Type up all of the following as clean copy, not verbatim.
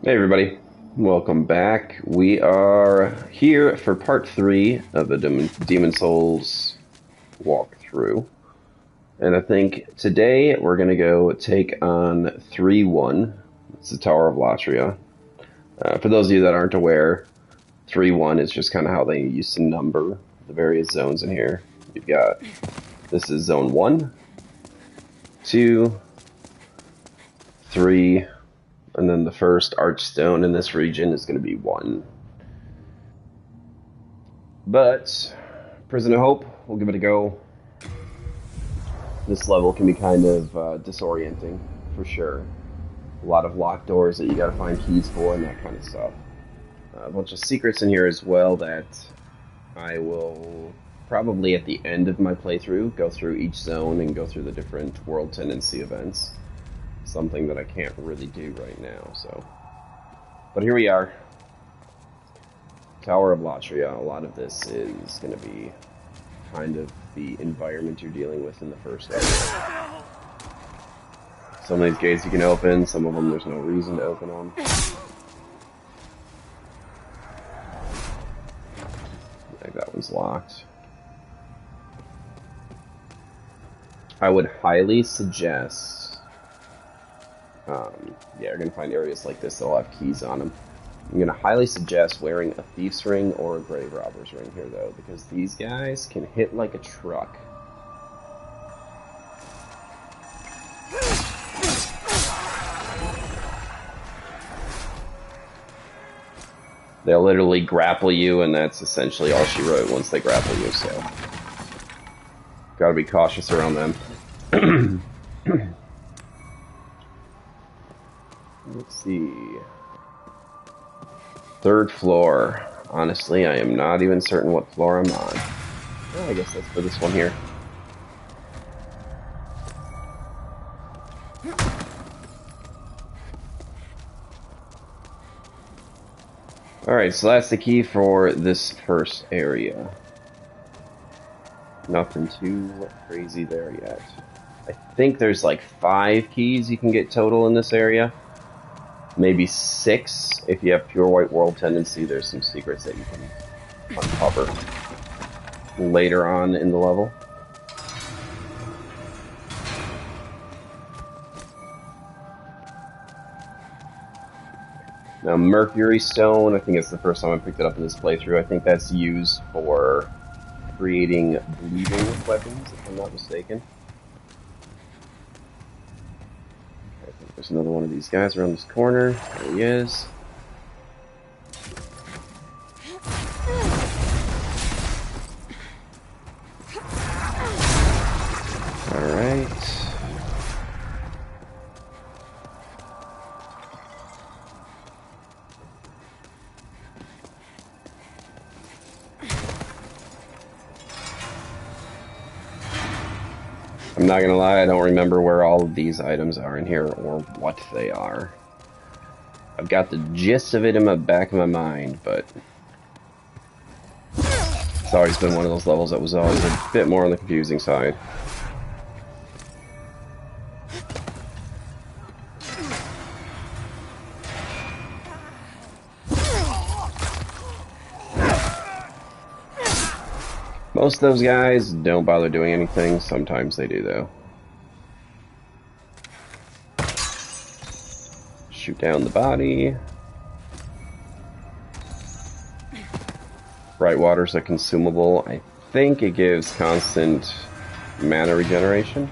Hey everybody, welcome back. We are here for part 3 of the Demon Souls walkthrough. And I think today we're going to go take on 3-1. It's the Tower of Latria. For those of you that aren't aware, 3-1 is just kind of how they used to number the various zones in here. You've got, this is zone 1, 2, 3, and then the first archstone in this region is going to be 1. But, Prison of Hope, we'll give it a go. This level can be kind of disorienting, for sure. A lot of locked doors that you gotta find keys for and that kind of stuff. A bunch of secrets in here as well that I will probably at the end of my playthrough go through each zone and go through the different world tendency events. Something that I can't really do right now, so. But here we are. Tower of Latria. A lot of this is going to be kind of the environment you're dealing with in the first area. Some of these gates you can open, some of them there's no reason to open them. I think that one's locked. I would highly suggest yeah, you're going to find areas like this that'll have keys on them. I'm going to highly suggest wearing a thief's ring or a grave robber's ring here, though, because these guys can hit like a truck. They'll literally grapple you, and that's essentially all she wrote once they grapple you, so gotta be cautious around them. Let's see. 3rd floor. Honestly, I am not even certain what floor I'm on. Oh, I guess that's for this one here. Alright, so that's the key for this first area. Nothing too crazy there yet. I think there's like 5 keys you can get total in this area. Maybe 6 if you have pure white world tendency. There's some secrets that you can uncover later on in the level. Now Mercury Stone, I think it's the first time I picked it up in this playthrough. I think that's used for creating bleeding weapons, if I'm not mistaken. There's another one of these guys around this corner. There he is. Alright. I'm not gonna lie, I don't remember where all of these items are in here or what they are. I've got the gist of it in the back of my mind, but it's always been one of those levels that was always a bit more on the confusing side. Most of those guys don't bother doing anything. Sometimes they do, though. Shoot down the body. Bright water's a consumable. I think it gives constant mana regeneration.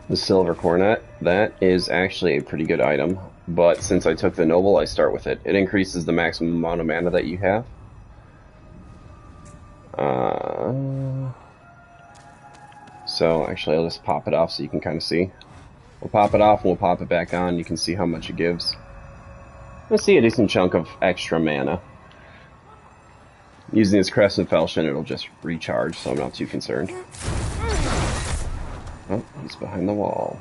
The silver cornet, that is actually a pretty good item, but since I took the noble, I start with it. It increases the maximum amount of mana that you have. So actually I'll just pop it off so you can kind of see. We'll pop it off and we'll pop it back on. You can see how much it gives. Let's see a decent chunk of extra mana. Using this Crescent Falchion, it'll just recharge, so I'm not too concerned. Oh, he's behind the wall.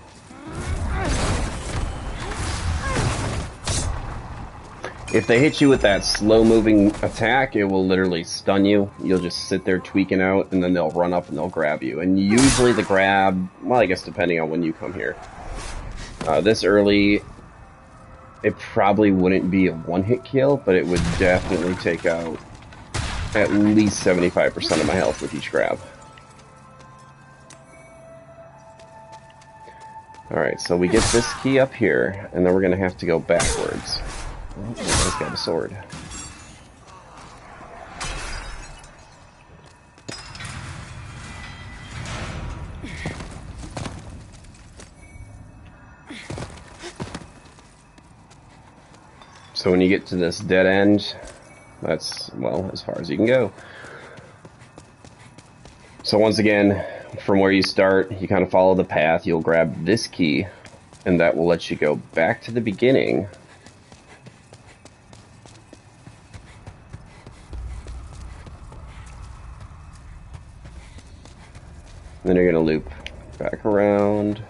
If they hit you with that slow-moving attack, it will literally stun you. You'll just sit there tweaking out, and then they'll run up and they'll grab you. And usually the grab, well, I guess depending on when you come here. This early, it probably wouldn't be a one-hit kill, but it would definitely take out at least 75% of my health with each grab. Alright, so we get this key up here, and then we're going to have to go backwards. Oh, this guy's got a sword. So when you get to this dead end, that's, well, as far as you can go. So once again, from where you start, you kind of follow the path. You'll grab this key, and that will let you go back to the beginning. Then you're going to loop back around.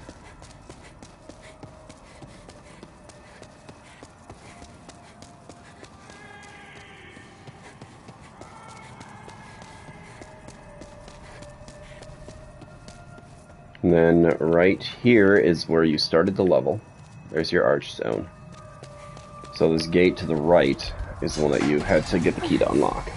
And then right here is where you started the level. There's your archstone. So this gate to the right is the one that you had to get the key to unlock.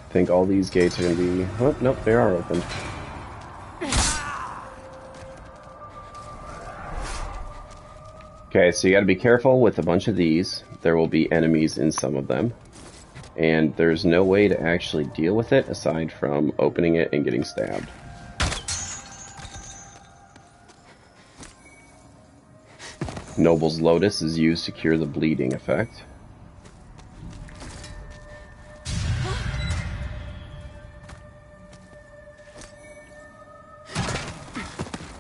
I think all these gates are going to be... Oh, nope, they are open. Okay, so you got to be careful with a bunch of these. There will be enemies in some of them. And there's no way to actually deal with it aside from opening it and getting stabbed. Noble's Lotus is used to cure the bleeding effect.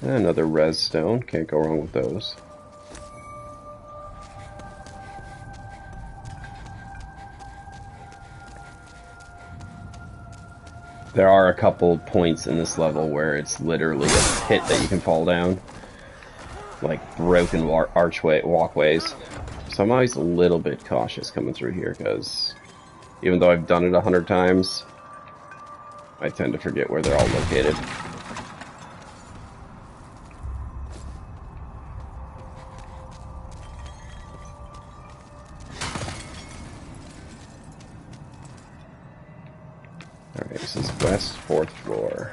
Another res stone, can't go wrong with those. There are a couple points in this level where it's literally a pit that you can fall down. Like broken walkways. So I'm always a little bit cautious coming through here because even though I've done it 100 times, I tend to forget where they're all located. Alright, this is west, 4th floor.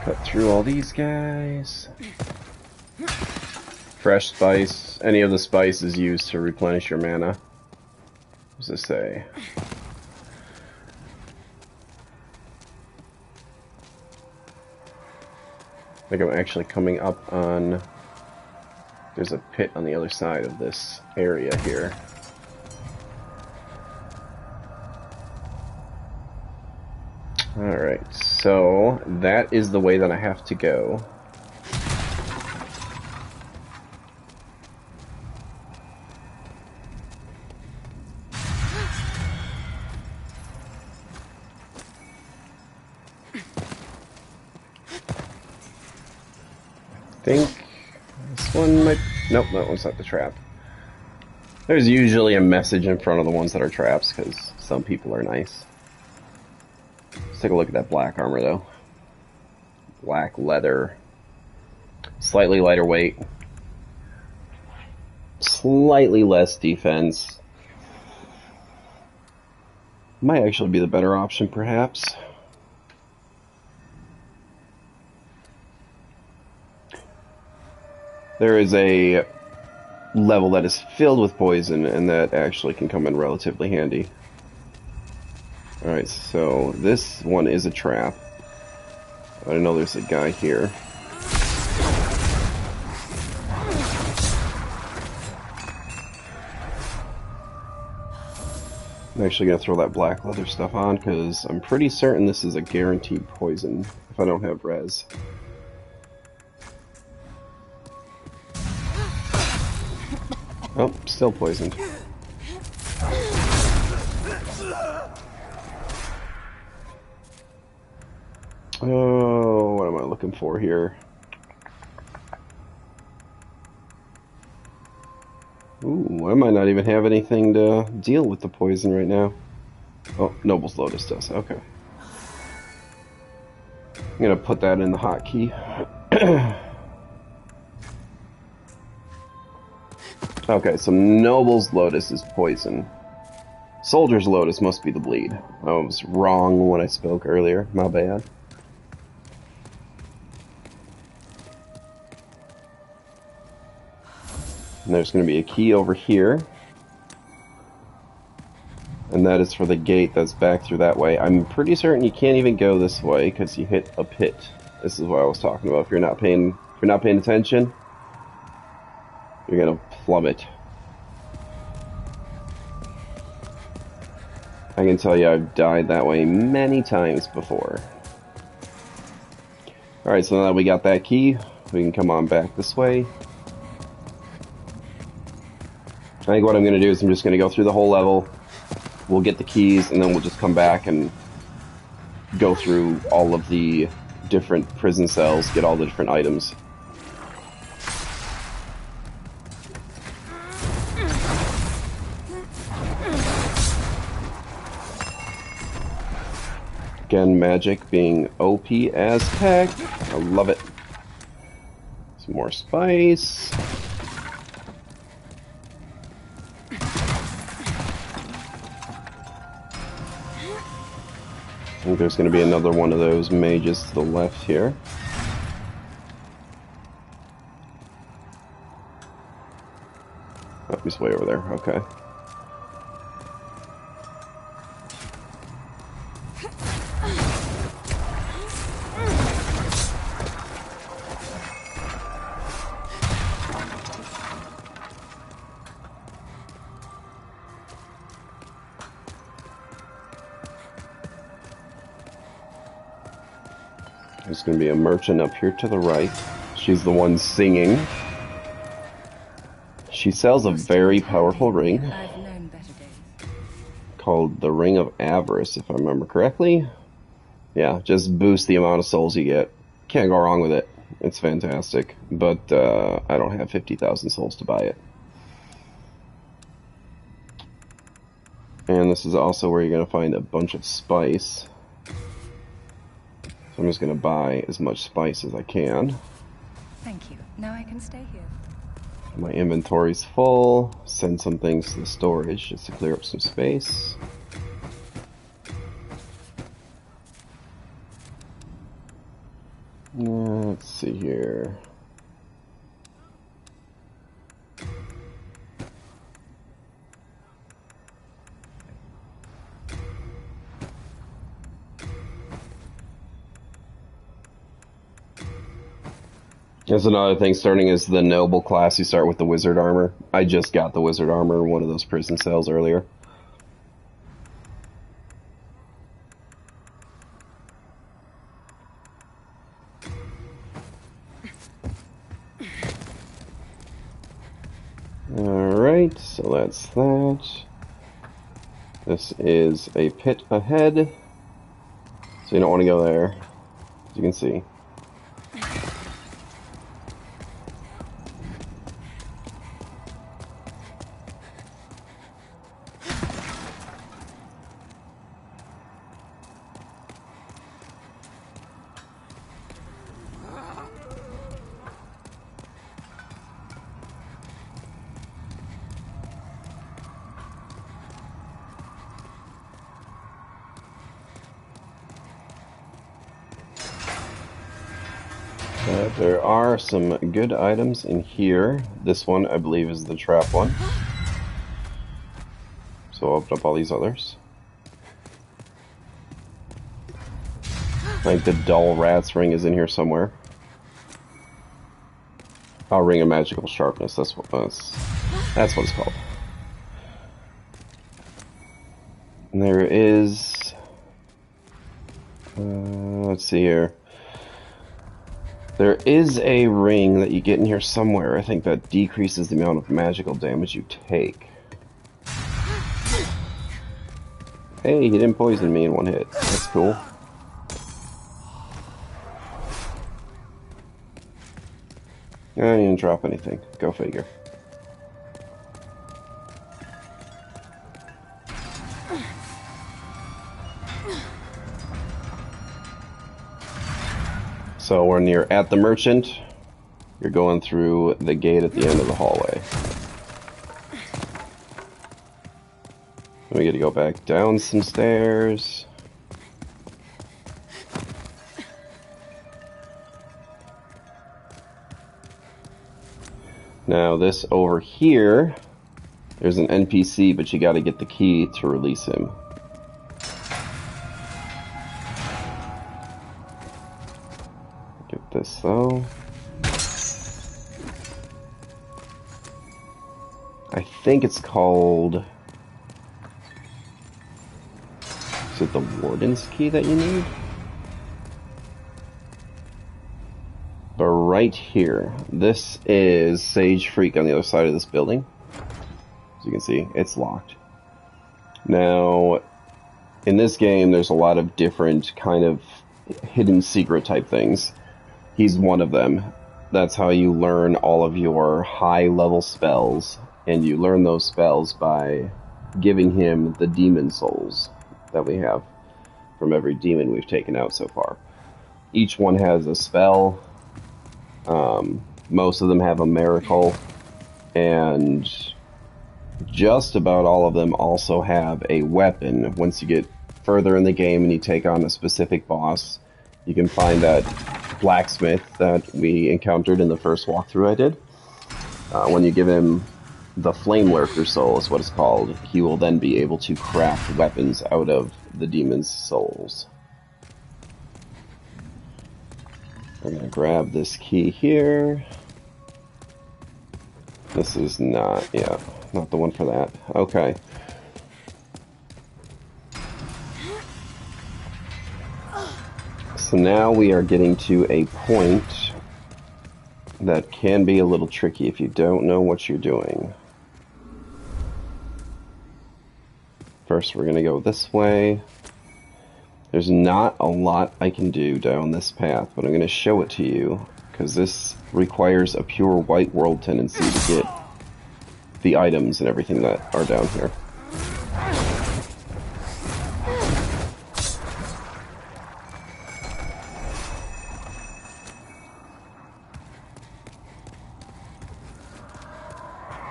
Cut through all these guys. Fresh spice. Any of the spice is used to replenish your mana. What does this say? I think I'm actually coming up on... There's a pit on the other side of this area here. Alright, so that is the way that I have to go. I think this one might... Nope, that one's not the trap. There's usually a message in front of the ones that are traps, because some people are nice. Let's take a look at that black armor, though. Black leather. Slightly lighter weight. Slightly less defense. Might actually be the better option, perhaps. There is a level that is filled with poison, and that actually can come in relatively handy. Alright, so this one is a trap. I know there's a guy here. I'm actually going to throw that black leather stuff on because I'm pretty certain this is a guaranteed poison if I don't have res. Oh, still poisoned. Oh, what am I looking for here? Ooh, I might not even have anything to deal with the poison right now. Oh, Noble's Lotus does. Okay. I'm gonna put that in the hotkey. Okay, so Noble's Lotus is poison. Soldier's Lotus must be the bleed. I was wrong when I spoke earlier. My bad. And there's going to be a key over here. And that is for the gate that's back through that way. I'm pretty certain you can't even go this way because you hit a pit. This is what I was talking about. If you're not paying attention, you're going to plummet. I can tell you I've died that way many times before. Alright, so now that we got that key, we can come on back this way. I think what I'm going to do is I'm just going to go through the whole level. We'll get the keys, and then we'll just come back and go through all of the different prison cells, get all the different items. Again, magic being OP as heck. I love it. Some more spice. I think there's going to be another one of those mages to the left here. Oh, he's way over there. Okay. There's going to be a merchant up here to the right. She's the one singing. She sells a very powerful ring called the Ring of Avarice, if I remember correctly. Yeah, just boost the amount of souls you get. Can't go wrong with it. It's fantastic. But I don't have 50,000 souls to buy it. And this is also where you're going to find a bunch of spice. So I'm just going to buy as much spice as I can. Thank you. Now I can stay here. My inventory's full. Send some things to the storage just to clear up some space. Let's see here. There's another thing starting as the noble class. You start with the wizard armor. I just got the wizard armor in one of those prison cells earlier. Alright, so that's that. This is a pit ahead. So you don't want to go there, as you can see. There are some good items in here. This one, I believe, is the trap one. So I'll open up all these others. I think the dull rat's ring is in here somewhere. Oh, ring of magical sharpness. That's what it's called. And there is. Let's see here. There is a ring that you get in here somewhere. I think that decreases the amount of magical damage you take. Hey, he didn't poison me in one hit. That's cool. I didn't drop anything. Go figure. So when you're at the merchant, you're going through the gate at the end of the hallway. We get to go back down some stairs. Now this over here, there's an NPC, but you got to get the key to release him. Get this though. I think it's called... Is it the Warden's key that you need? But right here, this is Sage Freak on the other side of this building. As you can see, it's locked. Now, in this game, there's a lot of different kind of hidden secret type things. He's one of them. That's how you learn all of your high level spells, and you learn those spells by giving him the demon souls that we have from every demon we've taken out so far. Each one has a spell. Most of them have a miracle, and just about all of them also have a weapon. Once you get further in the game and you take on a specific boss, you can find that blacksmith that we encountered in the first walkthrough I did. When you give him the Flame Lurker soul, is what it's called, he will then be able to craft weapons out of the demon's souls. I'm gonna grab this key here. This is not, yeah, not the one for that. Okay. So now we are getting to a point that can be a little tricky if you don't know what you're doing. First, we're gonna go this way. There's not a lot I can do down this path, but I'm going to show it to you, because this requires a pure white world tendency to get the items and everything that are down here.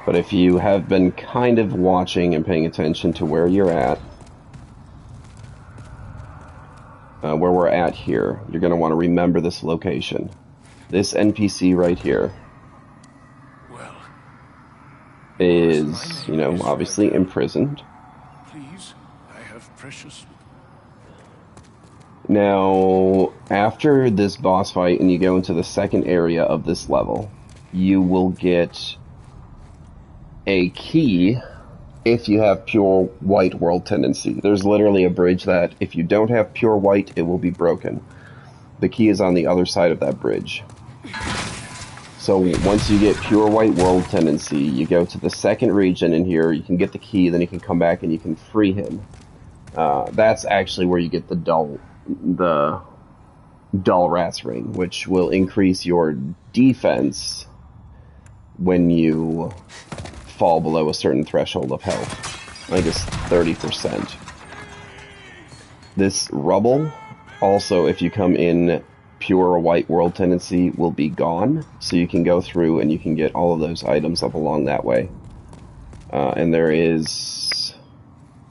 But if you have been kind of watching and paying attention to where you're at, where we're at here, you're going to want to remember this location. This NPC right here is, you know, obviously imprisoned. Please, I have precious. Now, after this boss fight and you go into the second area of this level, you will get a key if you have pure white world tendency. There's literally a bridge that if you don't have pure white, it will be broken. The key is on the other side of that bridge. So once you get pure white world tendency, you go to the second region in here, you can get the key, then you can come back and you can free him. That's actually where you get the dull rat's ring, which will increase your defense when you fall below a certain threshold of health. I think it's 30%. This rubble, also if you come in pure white world tendency, will be gone, so you can go through and you can get all of those items up along that way. And there's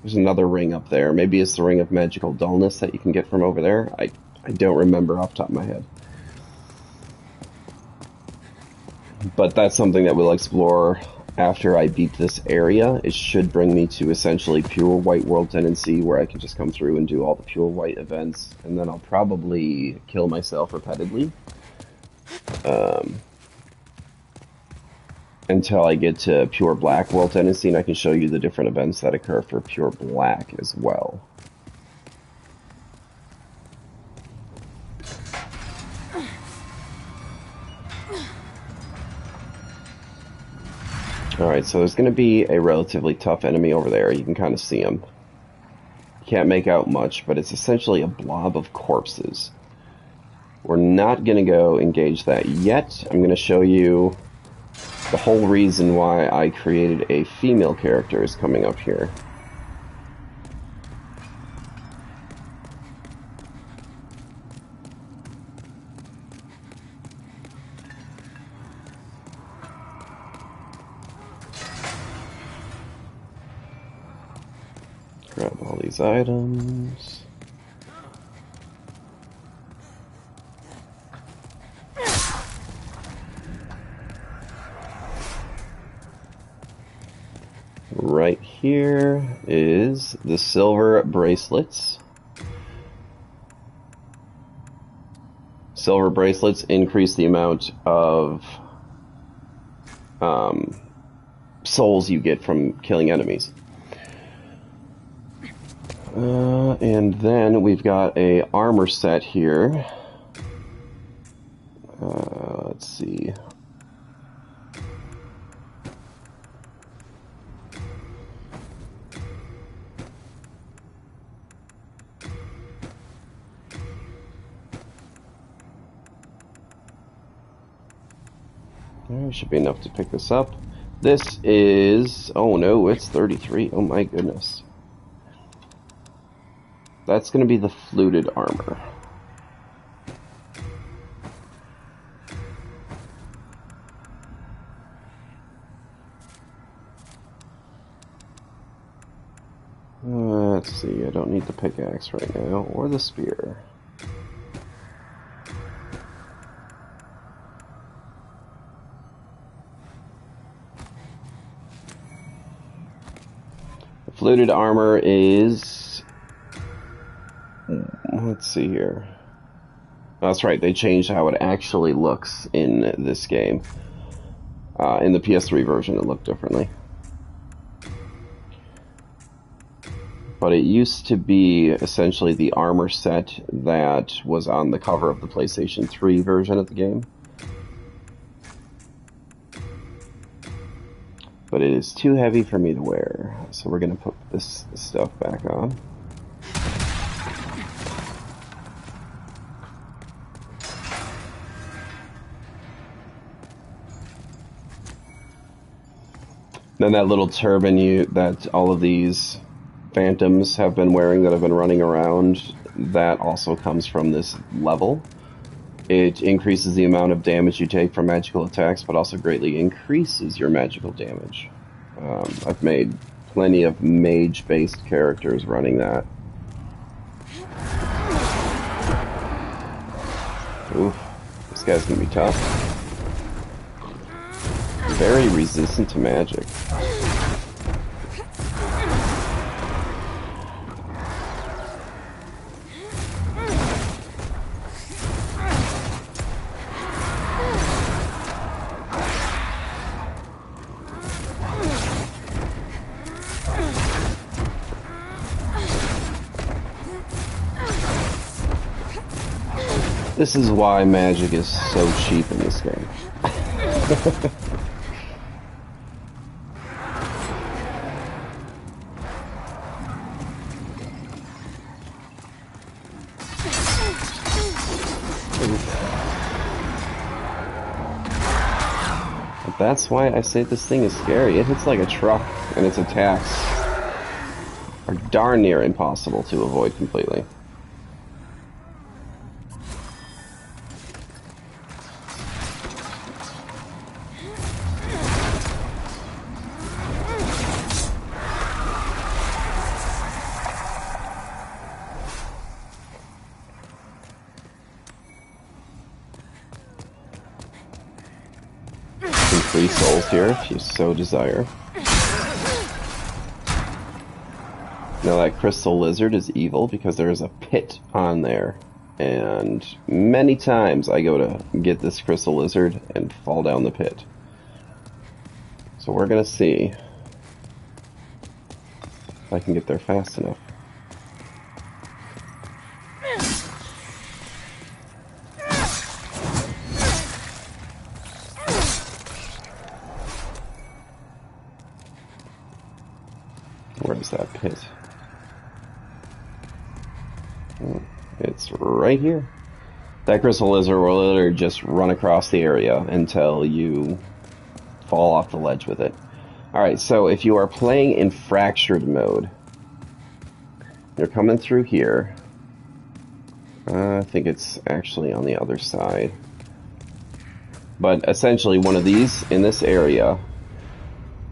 another ring up there. Maybe it's the ring of magical dullness that you can get from over there. I don't remember off the top of my head. But that's something that we'll explore after I beat this area, it should bring me to essentially pure white world tendency, where I can just come through and do all the pure white events, and then I'll probably kill myself repeatedly until I get to pure black world tendency, and I can show you the different events that occur for pure black as well. Alright, so there's going to be a relatively tough enemy over there. You can kind of see him. Can't make out much, but it's essentially a blob of corpses. We're not going to go engage that yet. I'm going to show you the whole reason why I created a female character is coming up here. Grab all these items. Right here is the silver bracelets. Silver bracelets increase the amount of souls you get from killing enemies. And then we've got a armor set here. Let's see. There should be enough to pick this up. This is... oh no, it's 33. Oh my goodness. That's going to be the fluted armor. Let's see, I don't need the pickaxe right now, or the spear. The fluted armor is... let's see here. That's right, they changed how it actually looks in this game. In the PS3 version, it looked differently. But it used to be essentially the armor set that was on the cover of the PlayStation 3 version of the game. But it is too heavy for me to wear, so we're going to put this stuff back on. Then that little turban that all of these phantoms have been wearing that have been running around, that also comes from this level. It increases the amount of damage you take from magical attacks, but also greatly increases your magical damage. I've made plenty of mage-based characters running that. Oof, this guy's gonna be tough. Very resistant to magic. This is why magic is so cheap in this game. That's why I say this thing is scary. It hits like a truck, and its attacks are darn near impossible to avoid completely. free souls here if you so desire. Now that crystal lizard is evil because there is a pit on there. And many times I go to get this crystal lizard and fall down the pit. So we're gonna see if I can get there fast enough. Where's that pit? It's right here. That crystal lizard will literally just run across the area until you fall off the ledge with it. Alright, so if you are playing in fractured mode, you're coming through here. I think it's actually on the other side. But essentially one of these in this area,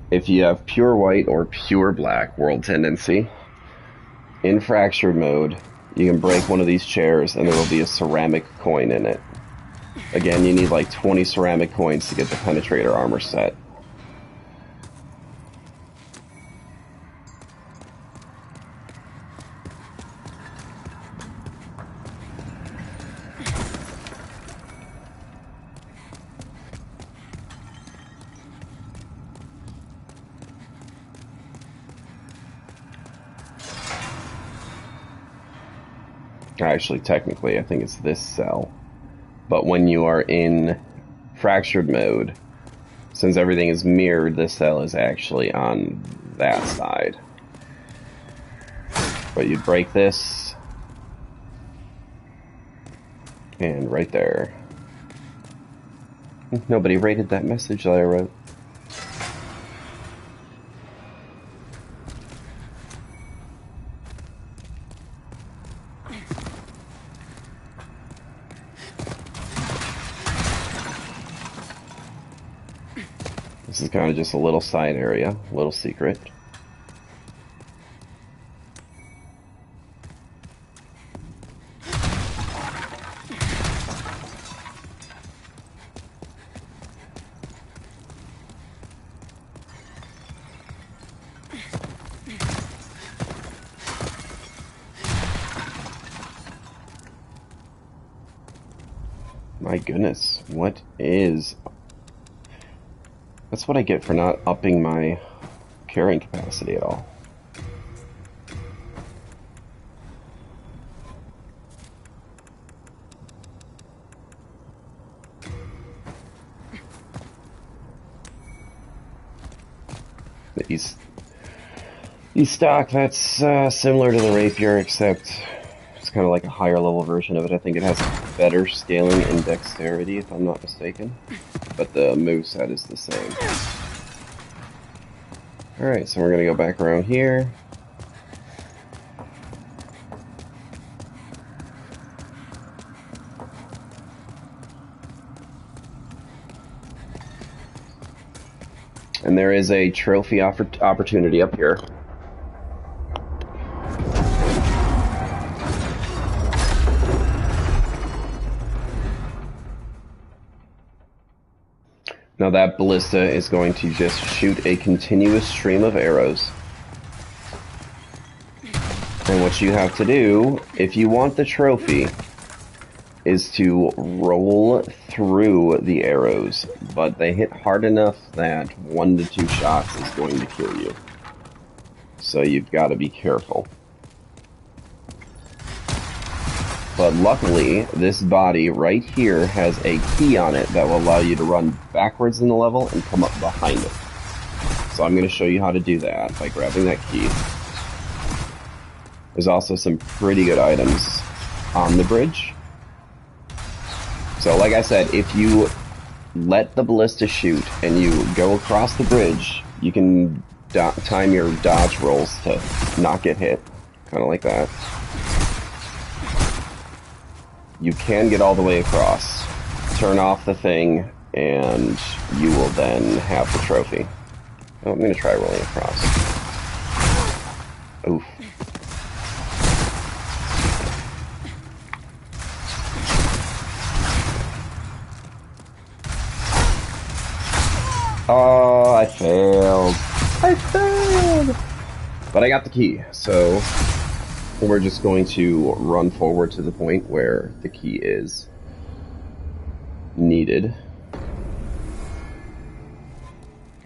if you have pure white or pure black world tendency, in fractured mode, you can break one of these chairs and there will be a ceramic coin in it. Again, you need like 20 ceramic coins to get the penetrator armor set. Actually, technically, I think it's this cell. But when you are in fractured mode, since everything is mirrored, this cell is actually on that side. But you'd break this, and right there. Nobody rated that message that I wrote. This is kind of just a little side area, a little secret. My goodness, what is... That's what I get for not upping my carrying capacity at all. These stock, that's similar to the rapier, except it's kind of like a higher level version of it. I think it has better scaling and dexterity, if I'm not mistaken. But the moveset is the same. Alright, so we're gonna go back around here. And there is a trophy opportunity up here. Now that ballista is going to just shoot a continuous stream of arrows. And what you have to do, if you want the trophy, is to roll through the arrows. But they hit hard enough that 1 to 2 shots is going to kill you. So you've got to be careful. But luckily, this body right here has a key on it that will allow you to run backwards in the level and come up behind it. So I'm going to show you how to do that by grabbing that key. There's also some pretty good items on the bridge. So like I said, if you let the ballista shoot and you go across the bridge, you can time your dodge rolls to not get hit. Kind of like that. You can get all the way across. Turn off the thing, and you will then have the trophy. Oh, I'm going to try rolling across. Oof. Oh, I failed. I failed! But I got the key, so we're just going to run forward to the point where the key is needed.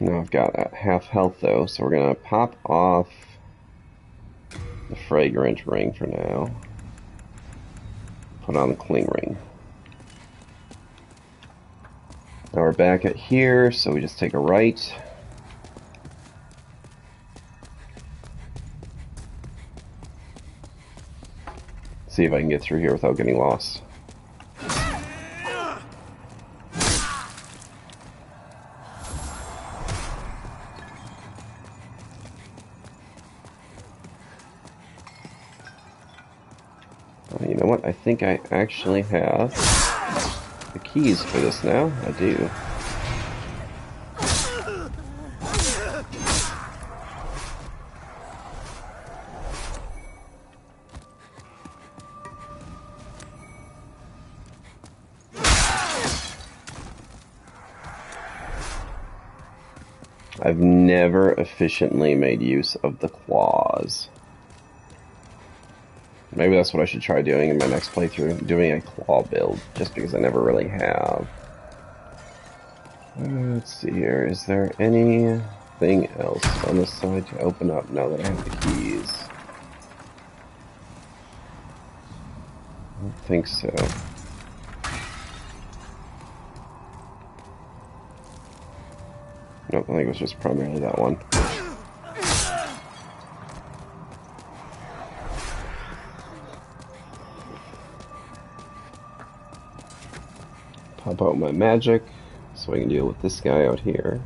Now I've got half health though, so we're gonna pop off the fragrant ring for now. Put on the cling ring. Now we're back at here, so we just take a right. See if I can get through here without getting lost. You know what? I think I actually have the keys for this now. I do. I've never efficiently made use of the claws. Maybe that's what I should try doing in my next playthrough, doing a claw build, just because I never really have. Let's see here, is there anything else on this side to open up now that I have the keys? I don't think so. Nope, I think it was just primarily that one. Pop out my magic, so I can deal with this guy out here.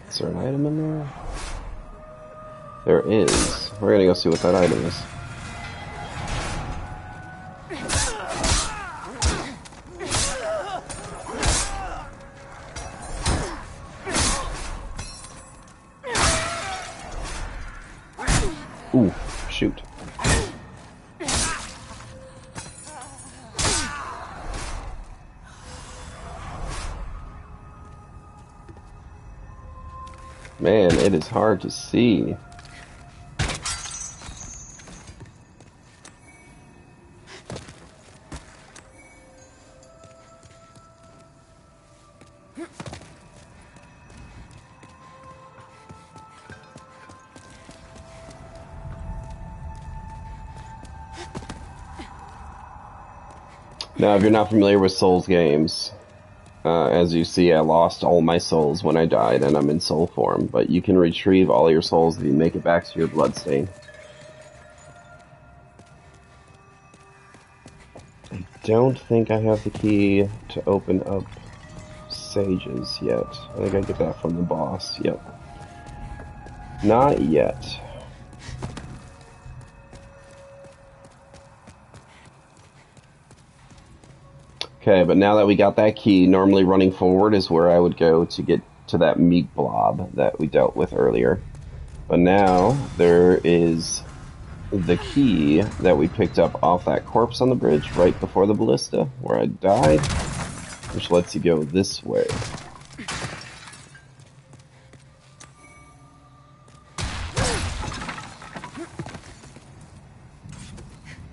Is there an item in there? There is. We're gonna go see what that item is. Ooh, shoot. Man, it is hard to see. Now, if you're not familiar with Souls games, as you see, I lost all my souls when I died, and I'm in soul form, but you can retrieve all your souls if you make it back to your bloodstain. I don't think I have the key to open up Sages yet. I think I get that from the boss. Yep. Not yet. Okay, but now that we got that key, normally running forward is where I would go to get to that meat blob that we dealt with earlier. But now there is the key that we picked up off that corpse on the bridge right before the ballista, where I died, which lets you go this way.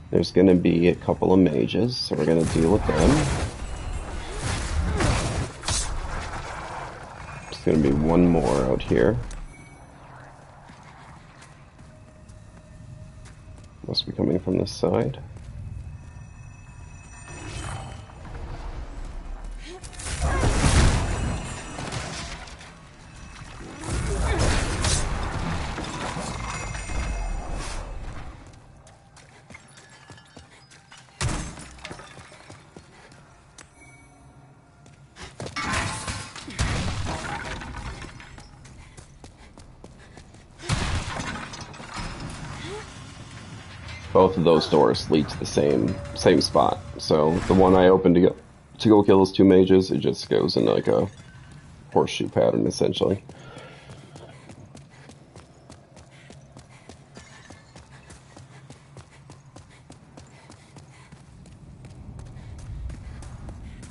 There's going to be a couple of mages, so we're going to deal with them. There's going to be one more out here. Must be coming from this side. both of those doors lead to the same spot. So the one I opened to go kill those two mages, it just goes in like a horseshoe pattern essentially.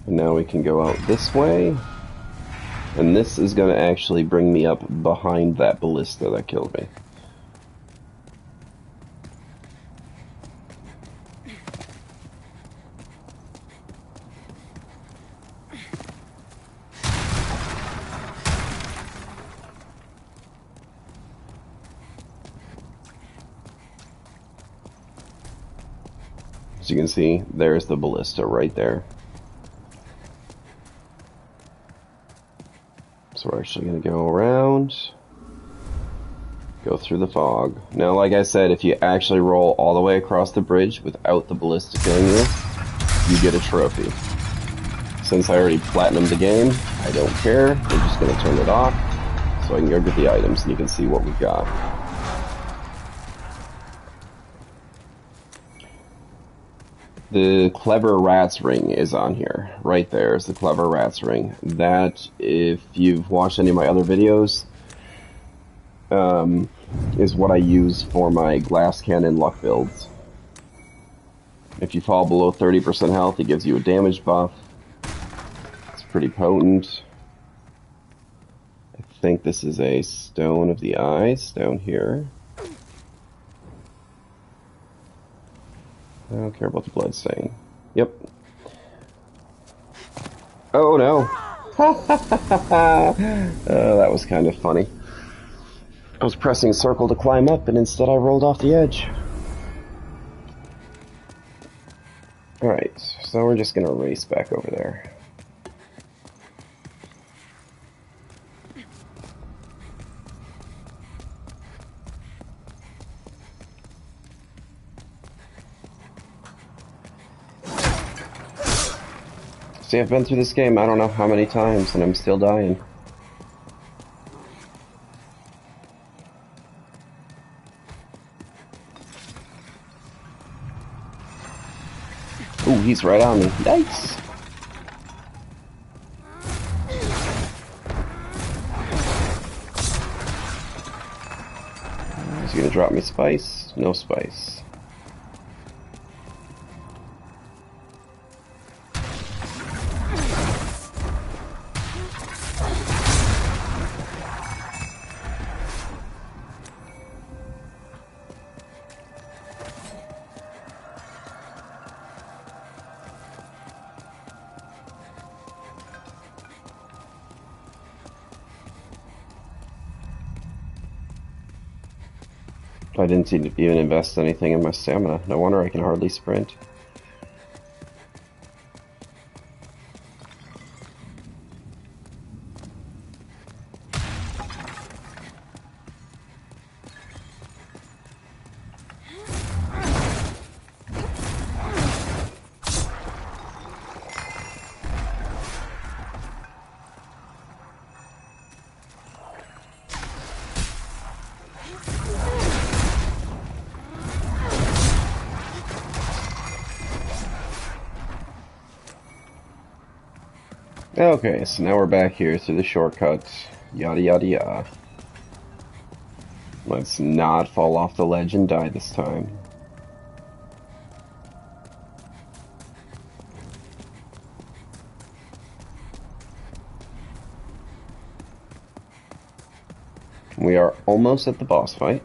And now we can go out this way. And this is going to actually bring me up behind that ballista that killed me. As you can see, there's the ballista right there. So we're actually going to go around, go through the fog. Now, like I said, if you actually roll all the way across the bridge without the ballista killing you, you get a trophy. Since I already platinumed the game, I don't care. We're just going to turn it off so I can go get the items and you can see what we've got. The Clever Rats ring is on here. Right there is the Clever Rats ring. That, if you've watched any of my other videos, is what I use for my glass cannon luck builds. If you fall below 30% health, it gives you a damage buff. It's pretty potent. I think this is a Stone of the Eyes down here. I don't care about the blood stain. Yep. Oh no! That was kind of funny. I was pressing circle to climb up, and instead I rolled off the edge. Alright, so we're just gonna race back over there. See, I've been through this game I don't know how many times, and I'm still dying. Ooh, he's right on me. Nice! Is he gonna drop me spice? No spice. I didn't even invest anything in my stamina. No wonder I can hardly sprint. Okay, so now we're back here through the shortcut. Yada yada yada. Let's not fall off the ledge and die this time. We are almost at the boss fight.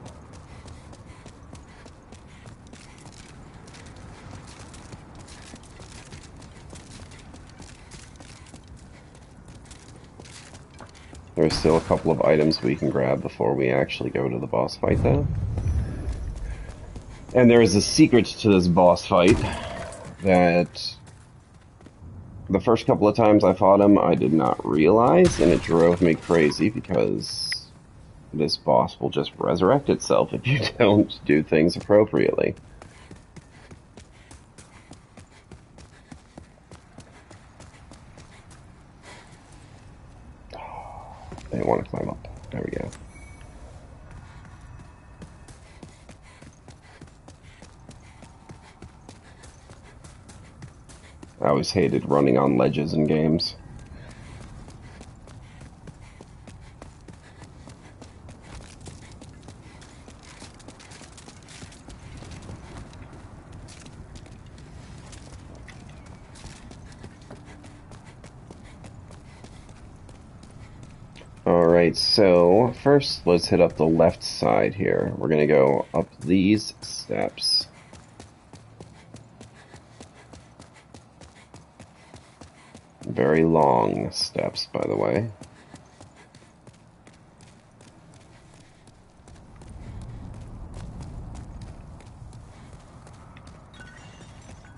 There's still a couple of items we can grab before we actually go to the boss fight, though. And there is a secret to this boss fight that the first couple of times I fought him, I did not realize, and it drove me crazy because this boss will just resurrect itself if you don't do things appropriately. I didn't want to climb up. There we go. I always hated running on ledges in games. Alright, so first let's hit up the left side here. We're gonna go up these steps. Very long steps, by the way.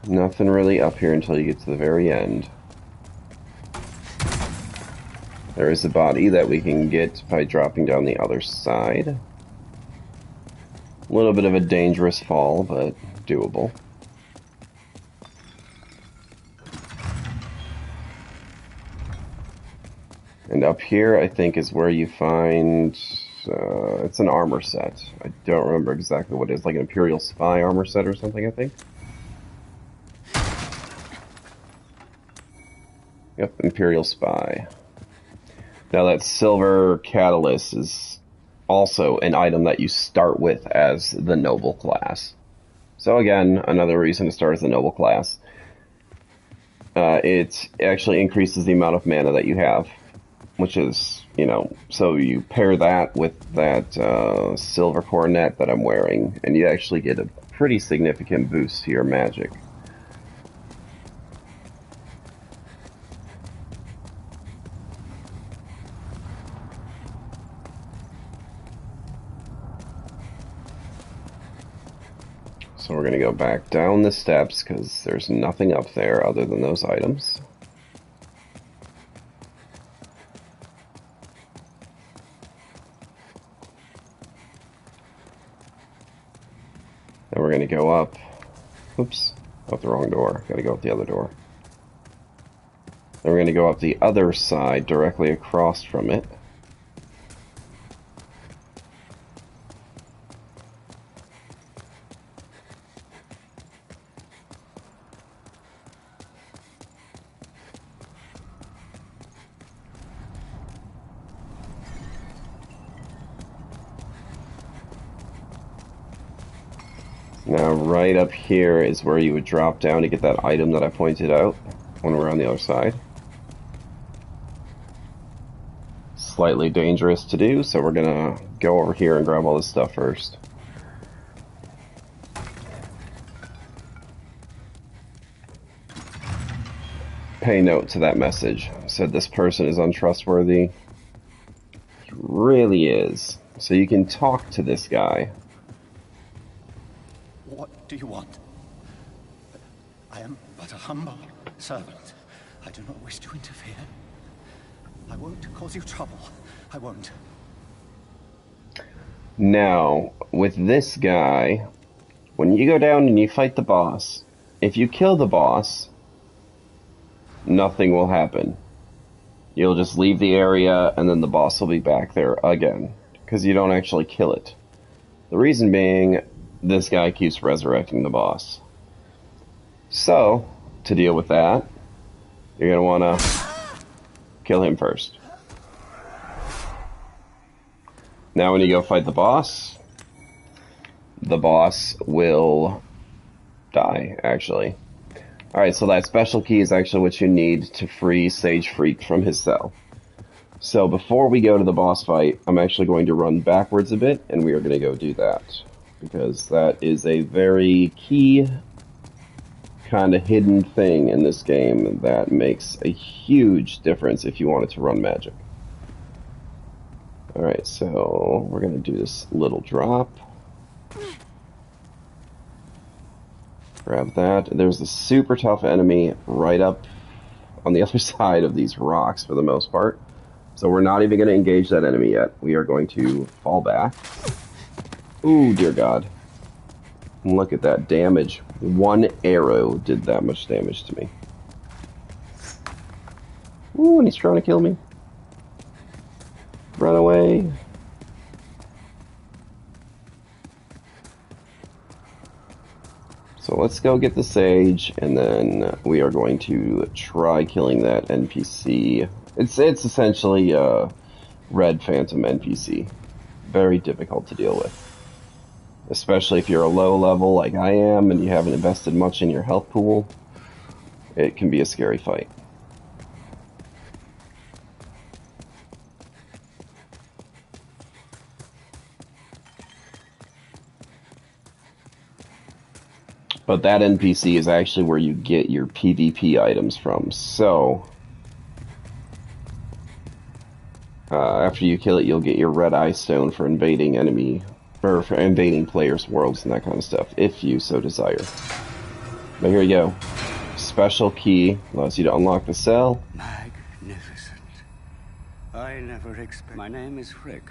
Nothing really up here until you get to the very end. There is a body that we can get by dropping down the other side. A little bit of a dangerous fall, but doable. And up here, I think, is where you find... it's an armor set. I don't remember exactly what it is. Like an Imperial Spy armor set or something, I think. Yep, Imperial Spy. Now that silver catalyst is also an item that you start with as the noble class. So again, another reason to start as the noble class. It actually increases the amount of mana that you have, which is, you know, so you pair that with that silver coronet that I'm wearing, and you actually get a pretty significant boost to your magic. So we're going to go back down the steps because there's nothing up there other than those items. Then we're going to go up. Oops, out the wrong door. Got to go out the other door. Then we're going to go up the other side directly across from it. Now, right up here is where you would drop down to get that item that I pointed out when we're on the other side. Slightly dangerous to do, so we're gonna go over here and grab all this stuff first. Pay note to that message. It said this person is untrustworthy. He really is. So you can talk to this guy. What do you want? I am but a humble servant. I do not wish to interfere. I won't cause you trouble. I won't. Now, with this guy, when you go down and you fight the boss, if you kill the boss, nothing will happen. You'll just leave the area and then the boss will be back there again, because you don't actually kill it. The reason being, this guy keeps resurrecting the boss. So, to deal with that, you're going to want to kill him first. Now when you go fight the boss will die, actually. Alright, so that special key is actually what you need to free Sage Freak from his cell. So before we go to the boss fight, I'm actually going to run backwards a bit, and we are going to go do that. Because that is a very key, kind of hidden thing in this game that makes a huge difference if you wanted to run magic. Alright, so we're going to do this little drop. Grab that. There's a super tough enemy right up on the other side of these rocks for the most part. So we're not even going to engage that enemy yet. We are going to fall back. Ooh, dear God. Look at that damage. One arrow did that much damage to me. Ooh, and he's trying to kill me. Run away. So let's go get the sage, and then we are going to try killing that NPC. It's essentially a red phantom NPC. Very difficult to deal with. Especially if you're a low level like I am, and you haven't invested much in your health pool. It can be a scary fight. But that NPC is actually where you get your PvP items from. So, after you kill it, you'll get your red eye stone for invading enemy, or for invading players' worlds and that kind of stuff, if you so desire. But here you go. Special key allows you to unlock the cell. Magnificent. I never expect. My name is Rick.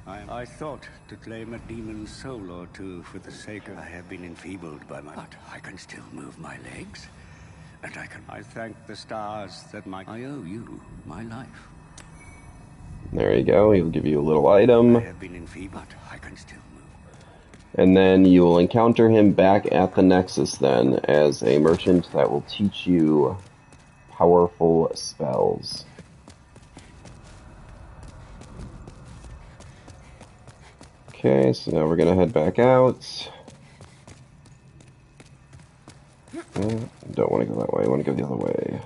I thought to claim a demon soul or two for the sake of. I have been enfeebled by my. But I can still move my legs, and I thank the stars that I owe you my life. There you go. He'll give you a little item. I have been enfeebled. I can still move. And then you will encounter him back at the Nexus then as a merchant that will teach you powerful spells. Okay, so now we're gonna head back out. Don't want to go that way, I want to go the other way.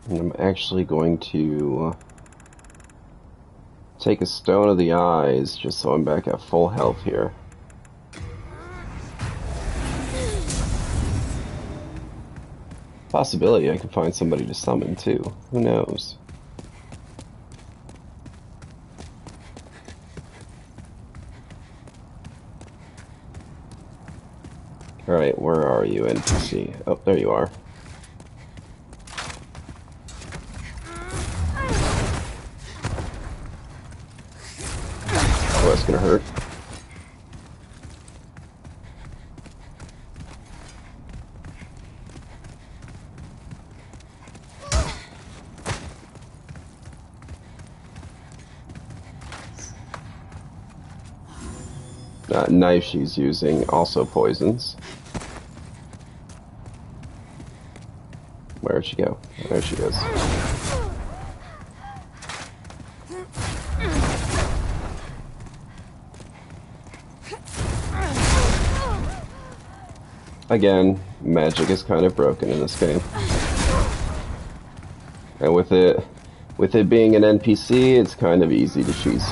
And I'm actually going to take a Stone of the Eyes, just so I'm back at full health here. Possibility I can find somebody to summon too. Who knows? Alright, where are you, NPC? Oh, there you are. Oh, that's gonna hurt. That knife she's using also poisons. Where'd she go? There she goes. Again, magic is kind of broken in this game. And with it being an NPC, it's kind of easy to cheese.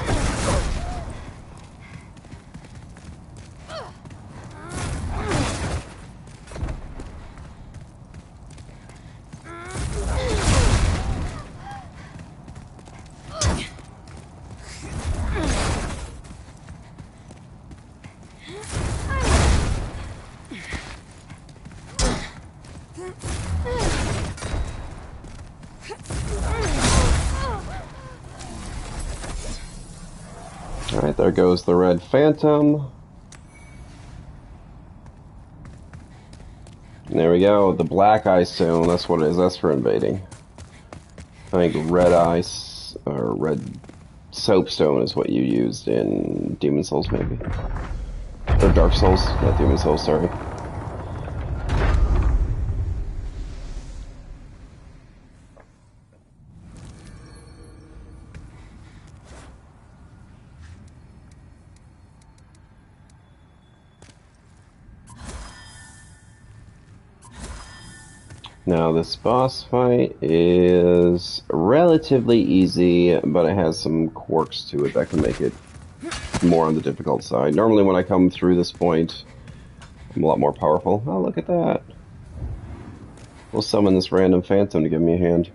Alright, there goes the red phantom. And there we go, the black eye stone, that's what it is, that's for invading. I think red ice, or red soapstone is what you used in Demon Souls, maybe. Or Dark Souls, not Demon Souls, sorry. Now this boss fight is relatively easy, but it has some quirks to it that can make it more on the difficult side. Normally when I come through this point, I'm a lot more powerful. Oh, look at that. We'll summon this random phantom to give me a hand.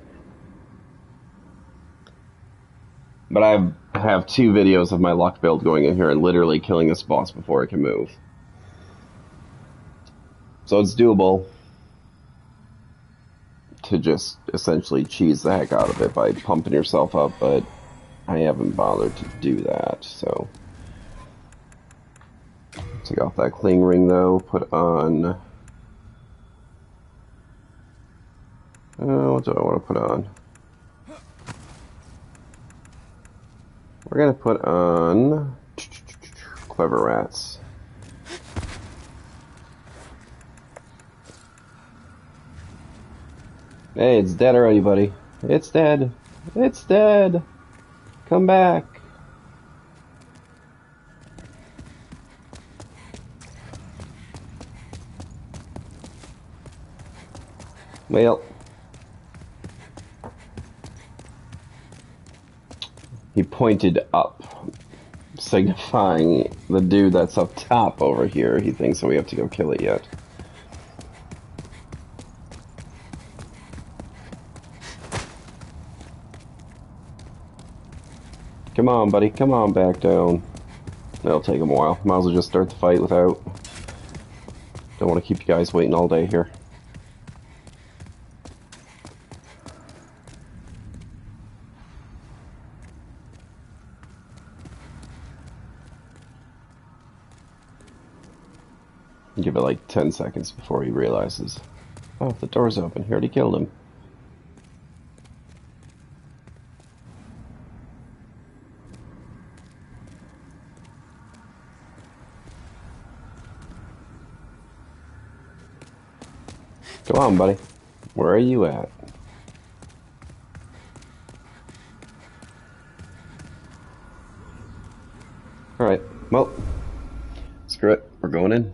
But have 2 videos of my luck build going in here and literally killing this boss before it can move. So it's doable to just essentially cheese the heck out of it by pumping yourself up, but I haven't bothered to do that, so. Take off that cling ring though, put on... what do I want to put on? We're gonna put on... Clever Rats. Hey, it's dead already, buddy. It's dead. It's dead. Come back. Well, he pointed up, signifying the dude that's up top over here. He thinks that we have to go kill it yet. Come on, buddy. Come on back down. That'll take him a while. Might as well just start the fight without... Don't want to keep you guys waiting all day here. Give it like 10 seconds before he realizes, oh, the door's open. He already killed him. Come on, buddy. Where are you at? Alright, well, screw it. We're going in.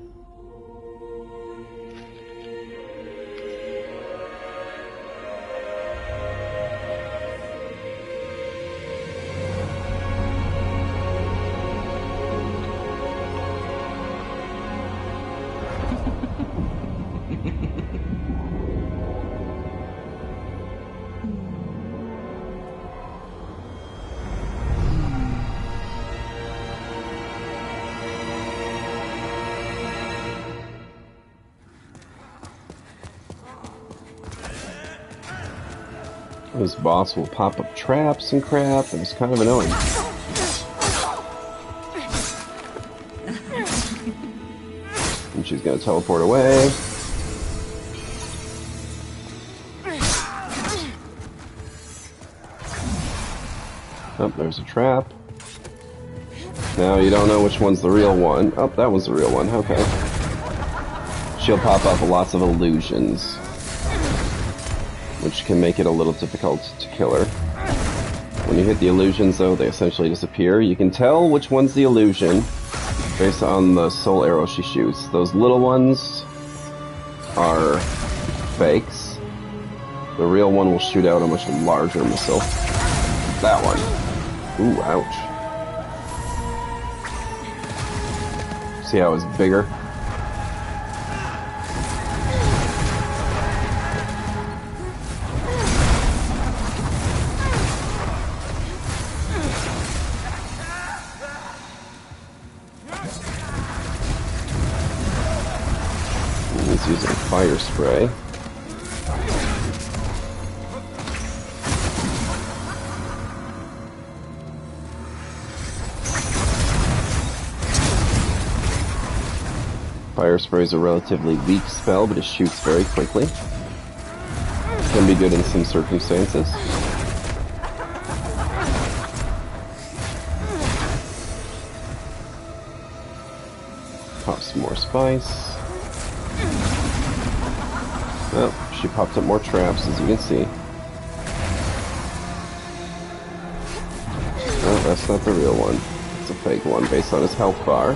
This boss will pop up traps and crap, and it's kind of annoying. And she's gonna teleport away. Oh, there's a trap. Now you don't know which one's the real one. Oh, that one's the real one. Okay. She'll pop up lots of illusions, which can make it a little difficult to kill her. When you hit the illusions, though, they essentially disappear. You can tell which one's the illusion based on the soul arrow she shoots. Those little ones are fakes. The real one will shoot out a much larger missile. That one. Ooh, ouch. See how it's bigger? He's using fire spray. Fire spray is a relatively weak spell, but it shoots very quickly. Can be good in some circumstances. Pop some more spice. Oh, she popped up more traps, as you can see. Oh, that's not the real one. It's a fake one based on his health bar.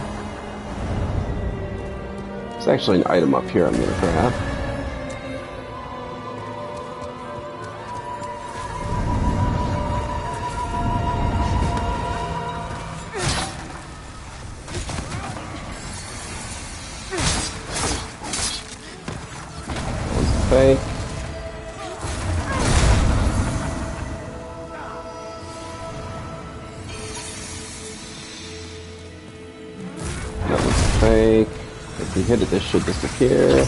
There's actually an item up here I'm gonna grab. One's fake. hit it, this should disappear.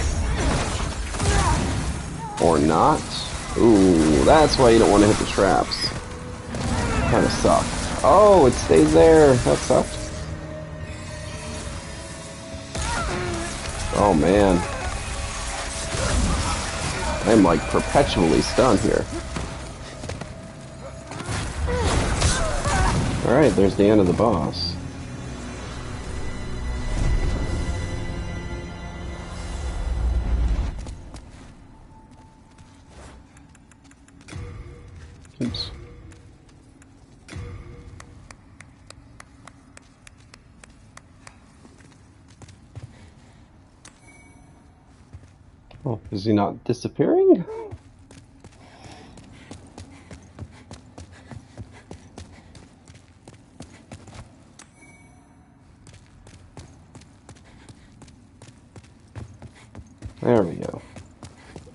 Or not. Ooh, that's why you don't want to hit the traps. Kind of suck. Oh, it stays there. That sucked. Oh man. I'm like perpetually stunned here. Alright, there's the end of the boss. Oops. Oh, is he not disappearing? There we go.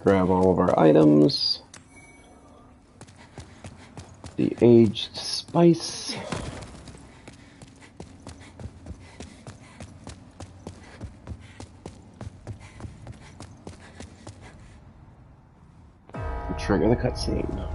Grab all of our items. The aged spice. And trigger the cutscene.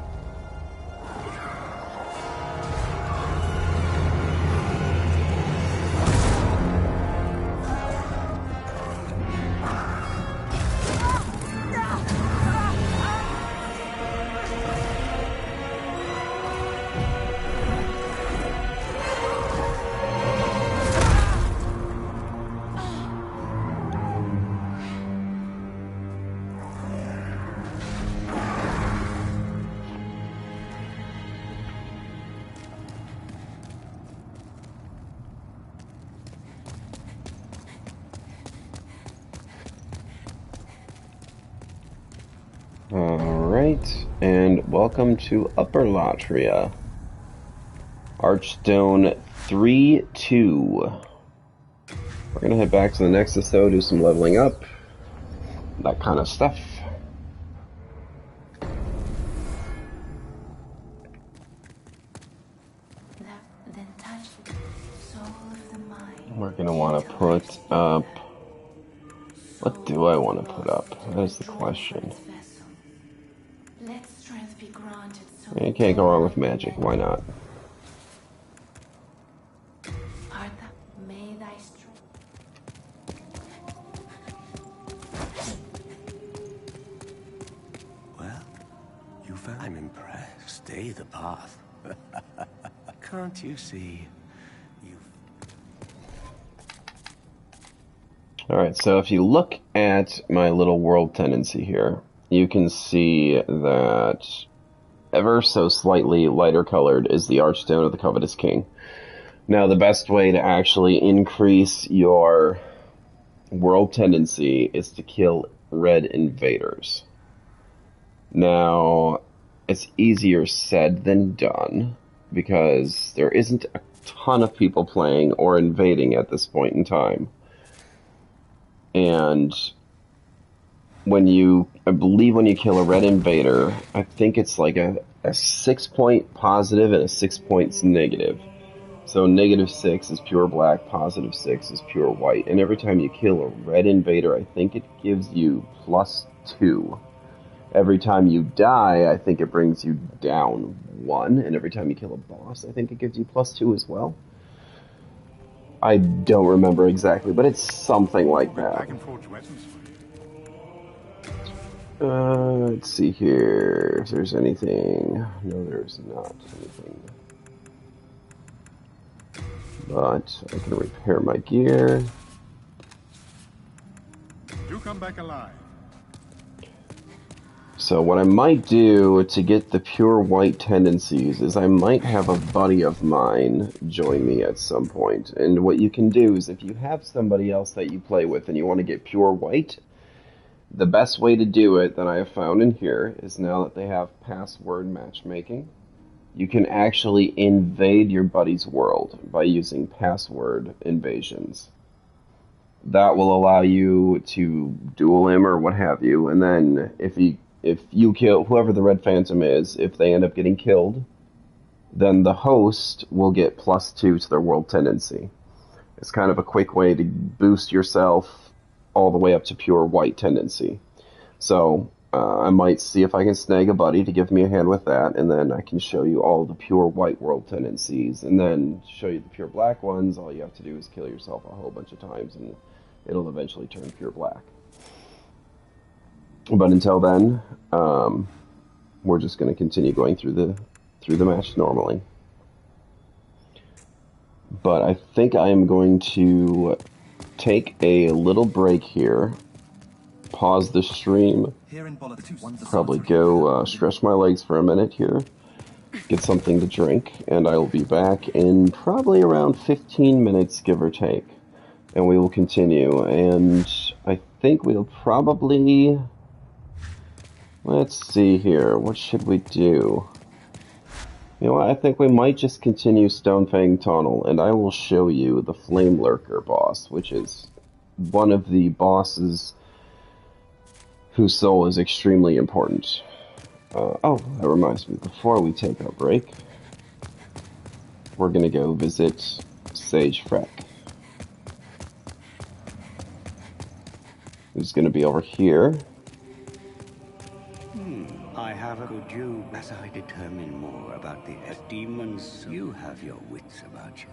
Alright, and welcome to Upper Latria. Archstone 3-2. We're gonna head back to the Nexus though, do some leveling up, that kind of stuff. We're gonna want to put up... What do I want to put up? That is the question. You can't go wrong with magic, why not? Well, you found... I'm impressed. Stay the path. Can't you see? Alright, so if you look at my little world tendency here, you can see that ever so slightly lighter colored is the Archstone of the Covetous King. Now, the best way to actually increase your world tendency is to kill red invaders. Now, it's easier said than done, because there isn't a ton of people playing or invading at this point in time. And I believe when you kill a red invader, I think it's like a 6-point positive and a 6 points negative. So -6 is pure black, +6 is pure white. And every time you kill a red invader, I think it gives you +2. Every time you die, I think it brings you down 1. And every time you kill a boss, I think it gives you +2 as well. I don't remember exactly, but it's something like that. Let's see here if there's anything. No, there's not anything. But I can repair my gear. You come back alive. So what I might do to get the pure white tendencies is I might have a buddy of mine join me at some point. And what you can do is if you have somebody else that you play with and you want to get pure white, the best way to do it that I have found in here is now that they have password matchmaking, you can actually invade your buddy's world by using password invasions. That will allow you to duel him or what have you, and then if you kill whoever the Red Phantom is, if they end up getting killed, then the host will get +2 to their world tendency. It's kind of a quick way to boost yourself all the way up to pure white tendency. So I might see if I can snag a buddy to give me a hand with that, and then I can show you all the pure white world tendencies, and then show you the pure black ones. All you have to do is kill yourself a whole bunch of times, and it'll eventually turn pure black. But until then, we're just going to continue going through the match normally. But I think I am going to take a little break here, pause the stream, probably go stretch my legs for a minute here, get something to drink, and I will be back in probably around 15 minutes, give or take. And we will continue, and I think we'll probably... Let's see here, what should we do? You know what, I think we might just continue Stonefang Tunnel, and I will show you the Flame Lurker boss, which is one of the bosses whose soul is extremely important. Oh, that reminds me, before we take our break, we're gonna go visit Sage Freck, who's gonna be over here. Could you, as I determine more about the demons, you have your wits about you.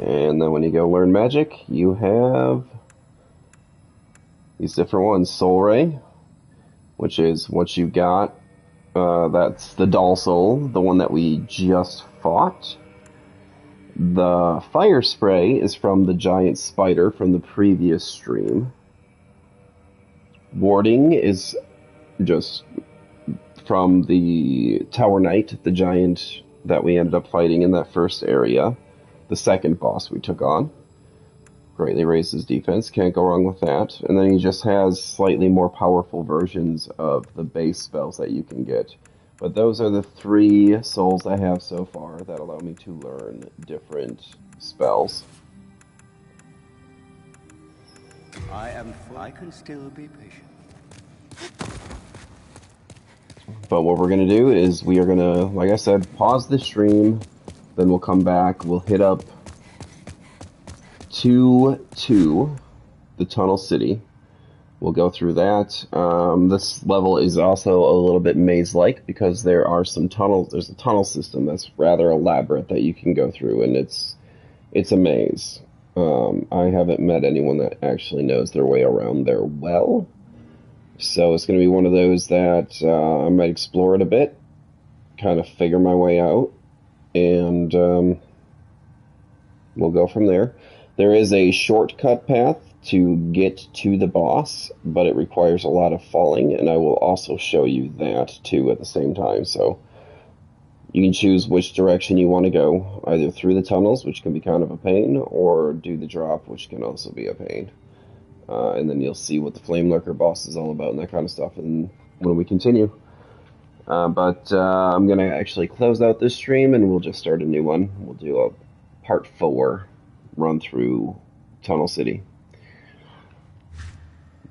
And then when you go learn magic, you have these different ones. Soul Ray, which is what you got. That's the Doll Soul, the one that we just fought. The Fire Spray is from the Giant Spider from the previous stream. Warding is just from the Tower Knight, the giant that we ended up fighting in that first area. The second boss we took on. Greatly raised his defense, can't go wrong with that. And then he just has slightly more powerful versions of the base spells that you can get. But those are the 3 souls I have so far that allow me to learn different spells. I can still be patient. But what we're going to do is we are going to, like I said, pause the stream, then we'll come back, we'll hit up to the Tunnel City. We'll go through that. This level is also a little bit maze-like because there are some tunnels. There's a tunnel system that's rather elaborate that you can go through, and it's a maze. I haven't met anyone that actually knows their way around there well. So it's going to be one of those that I might explore it a bit, kind of figure my way out, and we'll go from there. There is a shortcut path to get to the boss, but it requires a lot of falling, and I will also show you that too at the same time. So you can choose which direction you want to go, either through the tunnels, which can be kind of a pain, or do the drop, which can also be a pain. And then you'll see what the Flame Lurker boss is all about and that kind of stuff and when we continue. But I'm going to actually close out this stream and we'll just start a new one. We'll do a part 4 run through Tunnel City.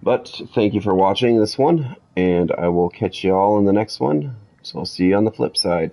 But thank you for watching this one, and I will catch you all in the next one. So I'll see you on the flip side.